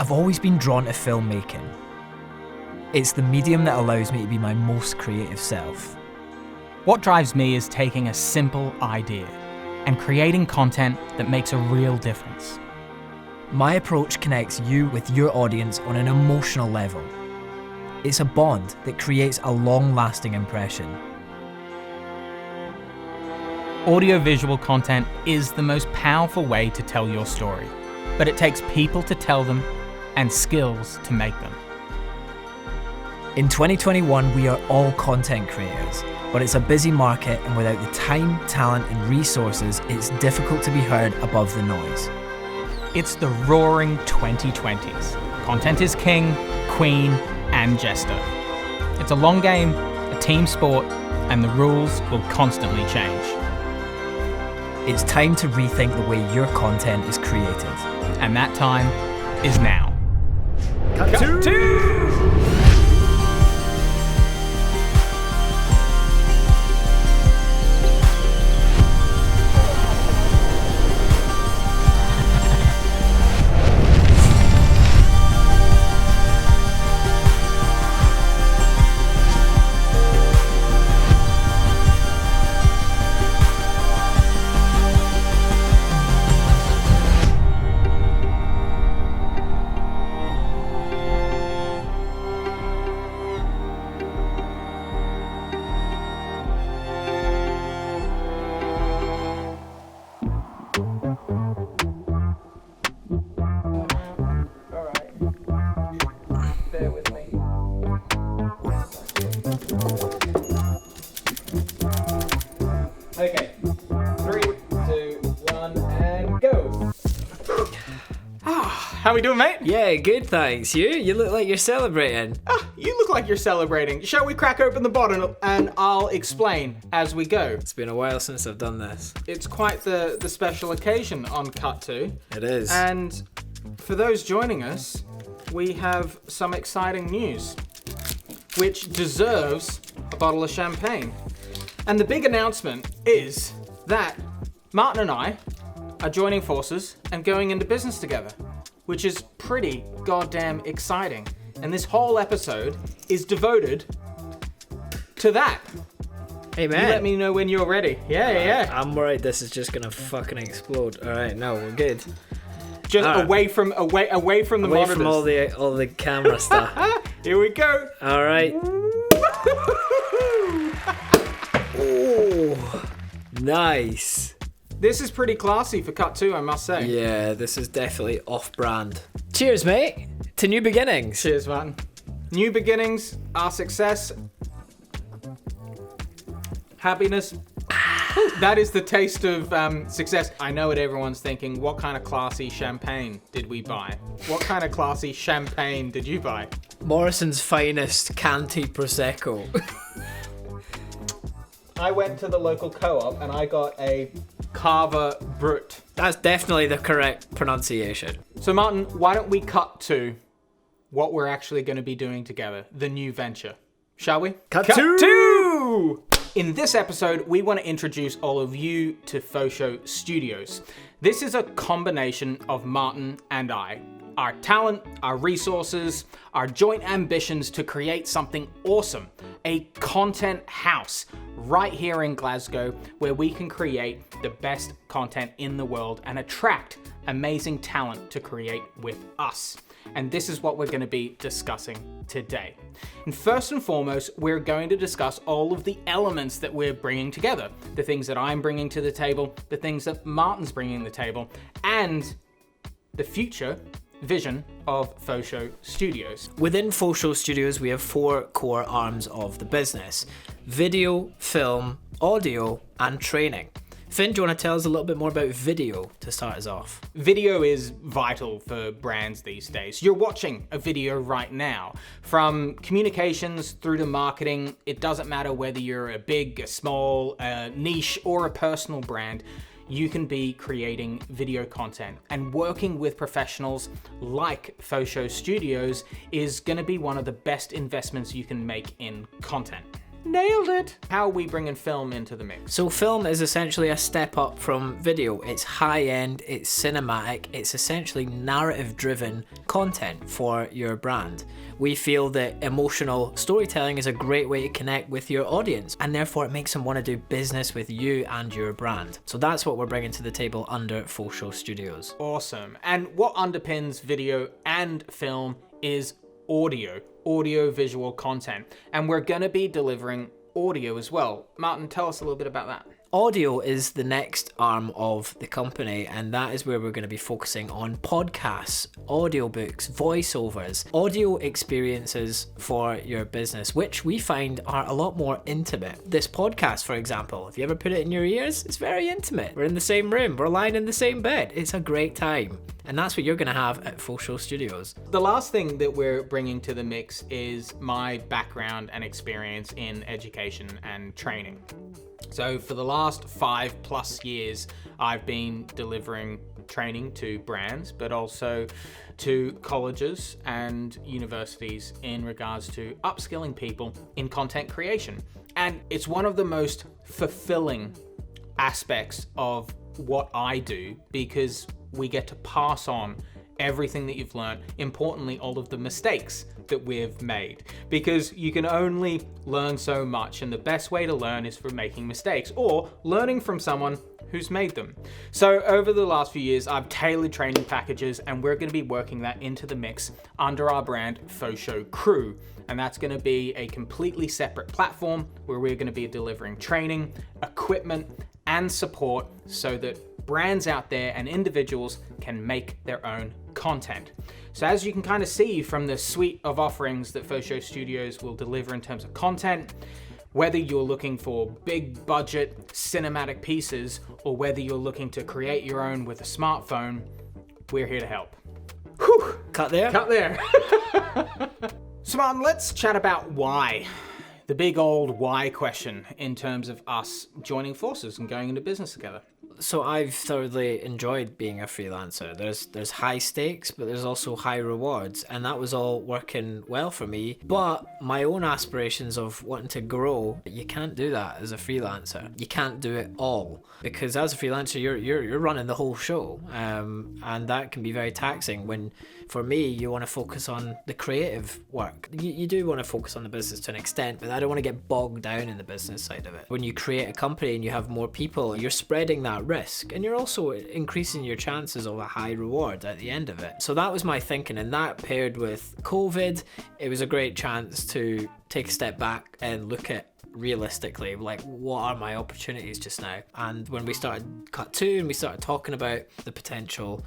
I've always been drawn to filmmaking. It's the medium that allows me to be my most creative self. What drives me is taking a simple idea and creating content that makes a real difference. My approach connects you with your audience on an emotional level. It's a bond that creates a long-lasting impression. Audiovisual content is the most powerful way to tell your story, but it takes people to tell them and skills to make them. In 2021, we are all content creators, but it's a busy market, and without the time, talent, and resources, it's difficult to be heard above the noise. It's the roaring 2020s. Content is king, queen, and jester. It's a long game, a team sport, and the rules will constantly change. It's time to rethink the way your content is created. And that time is now. Cut two! Okay, 3, 2, 1, and go. How we doing, mate? Yeah, good, thanks. You look like you're celebrating. You look like you're celebrating. Shall we crack open the bottle and I'll explain as we go? It's been a while since I've done this. It's quite the special occasion on Cut 2. It is. And for those joining us, we have some exciting news, which deserves a bottle of champagne. And the big announcement is that Martin and I are joining forces and going into business together, which is pretty goddamn exciting. And this whole episode is devoted to that. Hey, man. You let me know when you're ready. Yeah. I'm worried this is just gonna fucking explode. All right, no, we're good. Just away from the Away monitors. from all the camera stuff. Here we go. All right. Oh, nice. This is pretty classy for Cut 2, I must say. Yeah, this is definitely off-brand. Cheers, mate, to new beginnings. Cheers, man. New beginnings, our success, happiness. That is the taste of success. I know what everyone's thinking. What kind of classy champagne did we buy? What kind of classy champagne did you buy? Morrison's finest Canty Prosecco. I went to the local co-op and I got a Cava Brut. That's definitely the correct pronunciation. So Martin, why don't we cut to what we're actually going to be doing together, the new venture, shall we? Cut two! In this episode, we want to introduce all of you to FoSho Studios. This is a combination of Martin and I. Our talent, our resources, our joint ambitions to create something awesome. A content house right here in Glasgow where we can create the best content in the world and attract amazing talent to create with us. And this is what we're going to be discussing today. And first and foremost, we're going to discuss all of the elements that we're bringing together. The things that I'm bringing to the table, the things that Martin's bringing to the table, and the future vision of FoSho Studios. Within FoSho Studios, we have 4 core arms of the business: video, film, audio, and training. Finn, do you want to tell us a little bit more about video to start us off? Video is vital for brands these days. You're watching a video right now. From communications through to marketing, it doesn't matter whether you're a big, a small, a niche, or a personal brand. You can be creating video content, and working with professionals like FoSho Studios is going to be one of the best investments you can make in content. Nailed it. How are we bringing film into the mix? So film is essentially a step up from video. It's high end, it's cinematic, it's essentially narrative driven content for your brand. We feel that emotional storytelling is a great way to connect with your audience, and therefore it makes them want to do business with you and your brand. So that's what we're bringing to the table under FoSho Studios. Awesome. And what underpins video and film is audio visual content. And we're going to be delivering audio as well. Martin, tell us a little bit about that. Audio is the next arm of the company, and that is where we're going to be focusing on podcasts, audiobooks, voiceovers, audio experiences for your business, which we find are a lot more intimate. This podcast, for example, if you ever put it in your ears, it's very intimate. We're in the same room, we're lying in the same bed. It's a great time. And that's what you're going to have at FoSho Studios. The last thing that we're bringing to the mix is my background and experience in education and training. So for the last 5+ years, I've been delivering training to brands, but also to colleges and universities in regards to upskilling people in content creation. And it's one of the most fulfilling aspects of what I do, because we get to pass on everything that you've learned, importantly, all of the mistakes that we've made, because you can only learn so much, and the best way to learn is from making mistakes or learning from someone who's made them. So over the last few years, I've tailored training packages, and we're going to be working that into the mix under our brand FoSho Crew. And that's going to be a completely separate platform where we're going to be delivering training, equipment, and support so that brands out there and individuals can make their own content. So as you can kind of see from the suite of offerings that FoSho Studios will deliver in terms of content, whether you're looking for big budget cinematic pieces or whether you're looking to create your own with a smartphone, we're here to help. Whew. Cut there? Cut there. So Martin, let's chat about why. The big old why question in terms of us joining forces and going into business together. So I've thoroughly enjoyed being a freelancer. There's high stakes, but there's also high rewards, and that was all working well for me. But my own aspirations of wanting to grow, you can't do that as a freelancer. You can't do it all, because as a freelancer, you're running the whole show, and that can be very taxing. When, for me, you want to focus on the creative work. You do want to focus on the business to an extent, but I don't want to get bogged down in the business side of it. When you create a company and you have more people, you're spreading that risk, and you're also increasing your chances of a high reward at the end of it. So that was my thinking, and that paired with COVID, it was a great chance to take a step back and look at realistically, like, what are my opportunities just now? And when we started Cut 2 and we started talking about the potential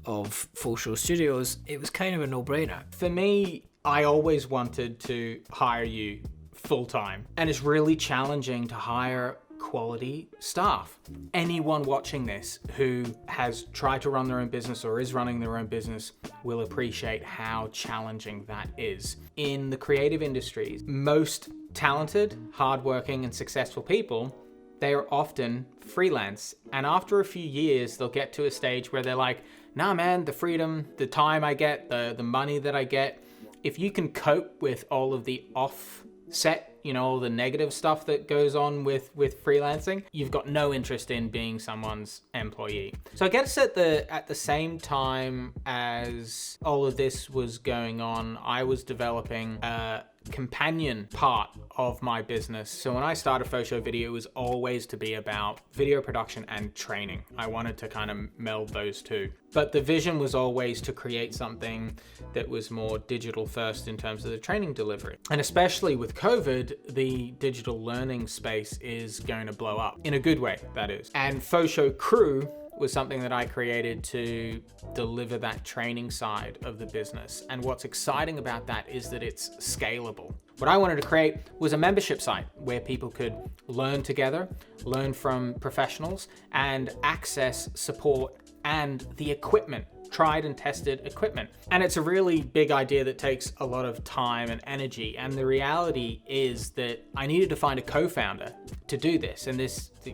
of FoSho Studios, it was kind of a no-brainer. For me, I always wanted to hire you full-time, and it's really challenging to hire quality staff. Anyone watching this who has tried to run their own business or is running their own business will appreciate how challenging that is. In the creative industries, most talented, hardworking, and successful people, they are often freelance. And after a few years, they'll get to a stage where they're like, nah man, the freedom, the time I get, the money that I get, if you can cope with all of the offset, all the negative stuff that goes on with freelancing, you've got no interest in being someone's employee. So I guess at the same time as all of this was going on, I was developing a companion part of my business. So when I started FoSho Video, it was always to be about video production and training. I wanted to kind of meld those two. But the vision was always to create something that was more digital first in terms of the training delivery. And especially with COVID, the digital learning space is going to blow up in a good way, that is. And FoSho Crew was something that I created to deliver that training side of the business. And what's exciting about that is that it's scalable. What I wanted to create was a membership site where people could learn together, learn from professionals, and access support and the equipment, tried and tested equipment. And it's a really big idea that takes a lot of time and energy. And the reality is that I needed to find a co-founder to do this. And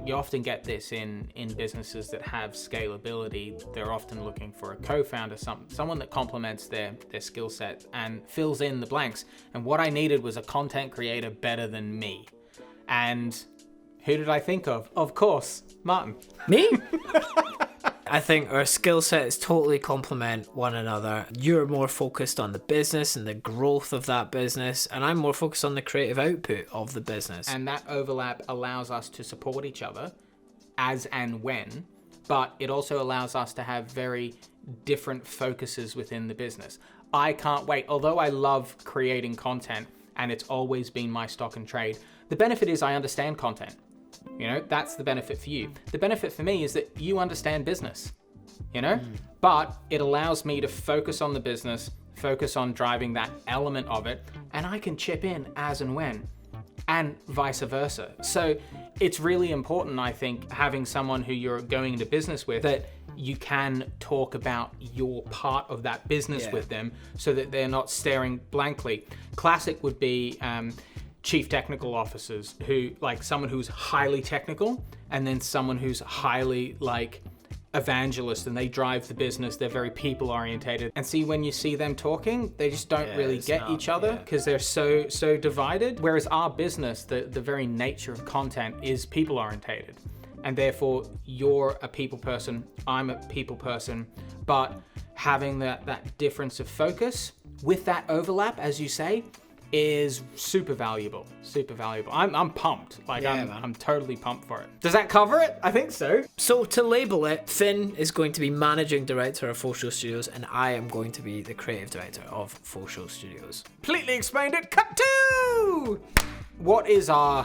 you often get this in businesses that have scalability. They're often looking for a co-founder, someone that complements their skill set and fills in the blanks. And what I needed was a content creator better than me. And who did I think of? Of course, Martin. Me? I think our skill sets totally complement one another. You're more focused on the business and the growth of that business, and I'm more focused on the creative output of the business. And that overlap allows us to support each other as and when, but it also allows us to have very different focuses within the business. I can't wait. Although I love creating content and it's always been my stock and trade, the benefit is I understand content. You know, that's the benefit for you. The benefit for me is that you understand business, you know, but it allows me to focus on the business, focus on driving that element of it, and I can chip in as and when, and vice versa. So it's really important, I think, having someone who you're going into business with, that you can talk about your part of that business with them so that they're not staring blankly. Classic would be chief technical officers, who, like, someone who's highly technical and then someone who's highly like evangelist, and they drive the business. They're very people orientated, and see, when you see them talking, they just don't really get each other because they're so divided. Whereas our business, the very nature of content is people orientated, and therefore you're a people person, I'm a people person, but having that difference of focus with that overlap, as you say, is super valuable. I'm pumped. I'm totally pumped for it. Does that cover it? I think so. So to label it, Finn is going to be managing director of FoSho Studios, and I am going to be the creative director of FoSho Studios. Completely explained it. Cut to! What is our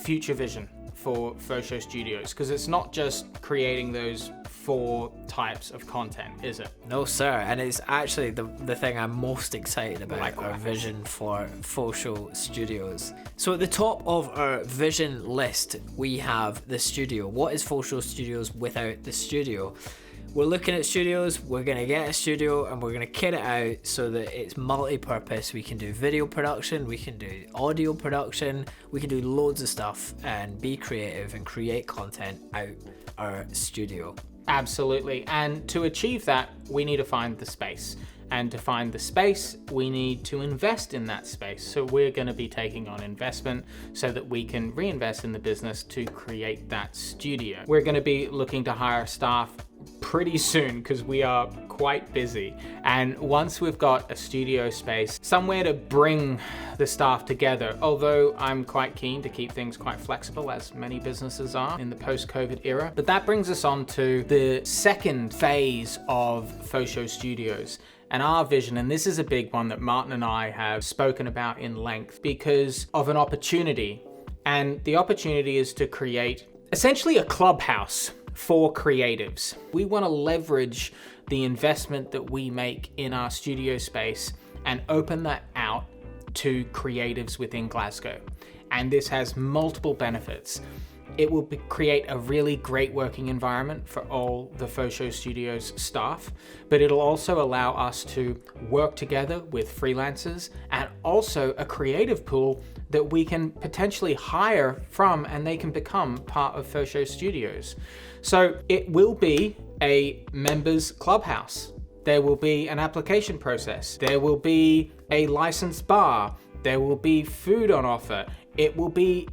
future vision for FoSho Studios? Because it's not just creating those 4 types of content, is it? No, sir. And it's actually the thing I'm most excited about. Likewise. Our vision for FoSho Studios. So at the top of our vision list, we have the studio. What is FoSho Studios without the studio? We're looking at studios, we're going to get a studio and we're going to kit it out so that it's multi-purpose. We can do video production, we can do audio production, we can do loads of stuff and be creative and create content out our studio. Absolutely. And to achieve that, we need to find the space. And to find the space, we need to invest in that space. So we're going to be taking on investment so that we can reinvest in the business to create that studio. We're going to be looking to hire staff pretty soon because we are quite busy. And once we've got a studio space, somewhere to bring the staff together, although I'm quite keen to keep things quite flexible, as many businesses are in the post-COVID era. But that brings us on to the second phase of FoSho Studios. And our vision, and this is a big one that Martin and I have spoken about in length because of an opportunity. And the opportunity is to create essentially a clubhouse for creatives. We want to leverage the investment that we make in our studio space and open that out to creatives within Glasgow. And this has multiple benefits. It will create a really great working environment for all the FoSho Studios staff, but it'll also allow us to work together with freelancers and also a creative pool that we can potentially hire from, and they can become part of FoSho Studios. So it will be a members clubhouse. There will be an application process. There will be a licensed bar. There will be food on offer. It will be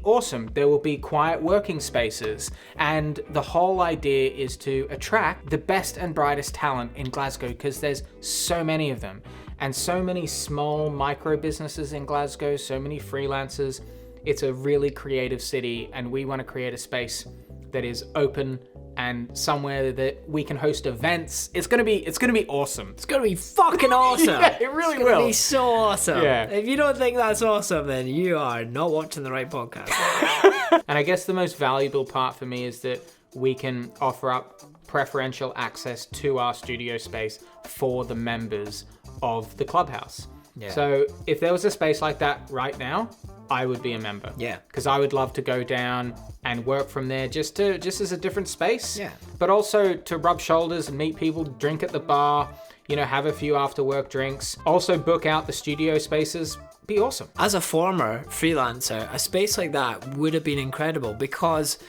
awesome. There will be quiet working spaces. And the whole idea is to attract the best and brightest talent in Glasgow because there's so many of them and so many small micro businesses in Glasgow, so many freelancers. It's a really creative city and we want to create a space that is open and somewhere that we can host events. It's gonna be awesome. It's gonna be fucking awesome. Yeah, it really will. It's gonna be so awesome. Yeah. If you don't think that's awesome, then you are not watching the right podcast. And I guess the most valuable part for me is that we can offer up preferential access to our studio space for the members of the clubhouse. Yeah. So if there was a space like that right now, I would be a member. Yeah. Because I would love to go down and work from there just as a different space. Yeah. But also to rub shoulders and meet people, drink at the bar, have a few after work drinks. Also book out the studio spaces. Be awesome. As a former freelancer, a space like that would have been incredible because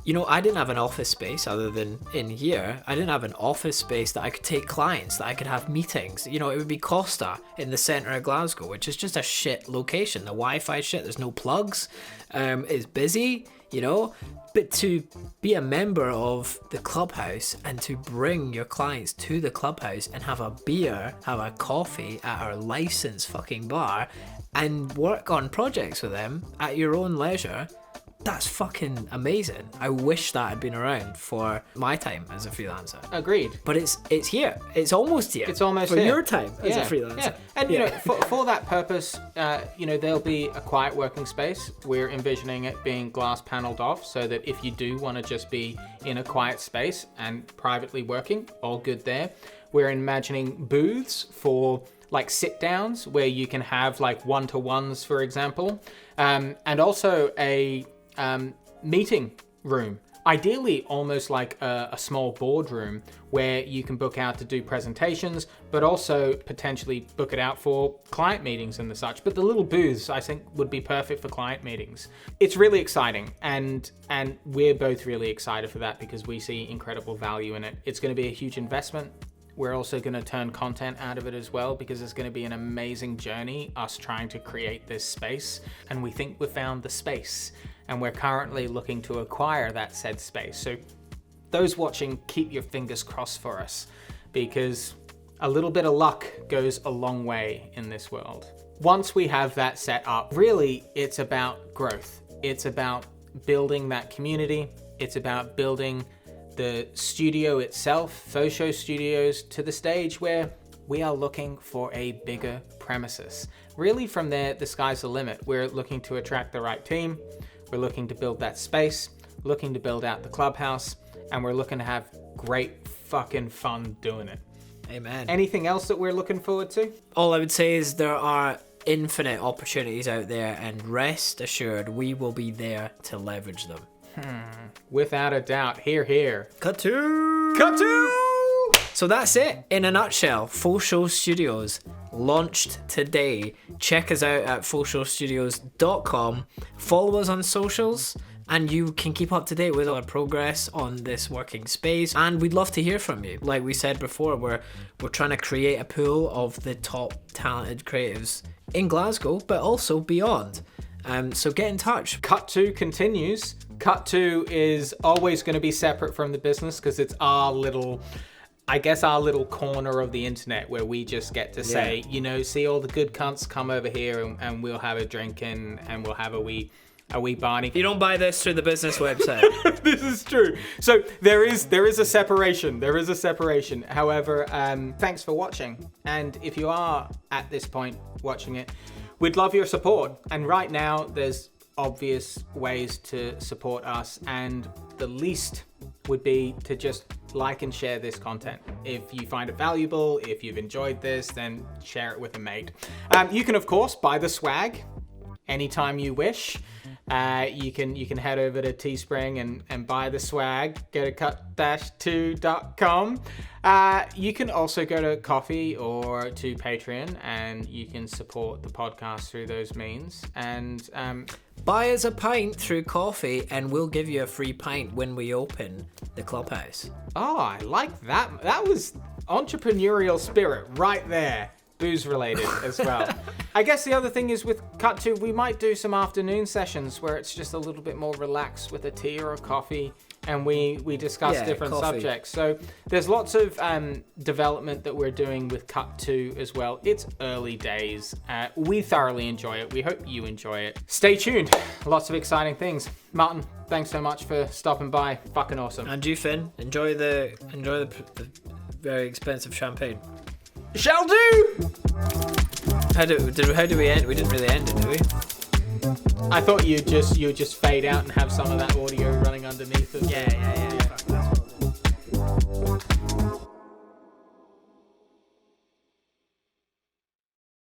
you know, I didn't have an office space other than in here. I didn't have an office space that I could take clients, that I could have meetings. You know, it would be Costa in the centre of Glasgow, which is just a shit location. The Wi-Fi shit, there's no plugs. It's busy, you know. But to be a member of the clubhouse and to bring your clients to the clubhouse and have a beer, have a coffee at our licensed fucking bar and work on projects with them at your own leisure, that's fucking amazing. I wish that had been around for my time as a freelancer. Agreed. But it's here. It's almost here. It's almost for here. your time as a freelancer. Yeah. And you know, for that purpose, you know, there'll be a quiet working space. We're envisioning it being glass paneled off so that if you do want to just be in a quiet space and privately working, all good there. We're imagining booths for like sit downs where you can have like one-to-ones, for example, and also a meeting room, ideally almost like a small boardroom where you can book out to do presentations, but also potentially book it out for client meetings and the such. But the little booths, I think, would be perfect for client meetings. It's really exciting, and we're both really excited for that because we see incredible value in it. It's going to be a huge investment. We're also going to turn content out of it as well because it's going to be an amazing journey, us trying to create this space. And we think we've found the space, and we're currently looking to acquire that said space. So those watching, keep your fingers crossed for us because a little bit of luck goes a long way in this world. Once we have that set up, really it's about growth. It's about building that community. It's about building the studio itself, FoSho Studios, to the stage where we are looking for a bigger premises. Really from there, the sky's the limit. We're looking to attract the right team. We're looking to build that space, looking to build out the clubhouse, and we're looking to have great fucking fun doing it. Amen. Anything else that we're looking forward to? All I would say is there are infinite opportunities out there, and rest assured we will be there to leverage them. Without a doubt. Hear, hear. Cut to! So that's it. In a nutshell, FoSho Studios launched today. Check us out at FoShoStudios.com. Follow us on socials, and you can keep up to date with our progress on this working space. And we'd love to hear from you. Like we said before, we're trying to create a pool of the top talented creatives in Glasgow, but also beyond. So get in touch. Cut 2 continues. Cut 2 is always going to be separate from the business because it's our little corner of the internet where we just get to say, you know, see all the good cunts come over here and we'll have a drink and we'll have a wee barney. You don't buy this through the business website. This is true. So there is a separation. There is a separation. However, thanks for watching. And if you are at this point watching it, we'd love your support. And right now there's obvious ways to support us, and the least would be to just like and share this content. If you find it valuable, if you've enjoyed this, then share it with a mate. You can of course buy the swag anytime you wish. You can head over to Teespring and buy the swag. Go to cut-2.com. You can also go to Coffee or to Patreon, and you can support the podcast through those means. And buy us a pint through Coffee, and we'll give you a free pint when we open the clubhouse. Oh, I like that. That was entrepreneurial spirit right there. Booze related as well. I guess the other thing is with Cut 2, we might do some afternoon sessions where it's just a little bit more relaxed with a tea or a coffee, and we discuss different subjects. So there's lots of development that we're doing with Cut 2 as well. It's early days. We thoroughly enjoy it. We hope you enjoy it. Stay tuned. Lots of exciting things. Martin, thanks so much for stopping by. Fucking awesome. And you, Finn, enjoy the very expensive champagne. Shall do! How do we end? We didn't really end it, did we? I thought you'd just fade out and have some of that audio running underneath it. Yeah.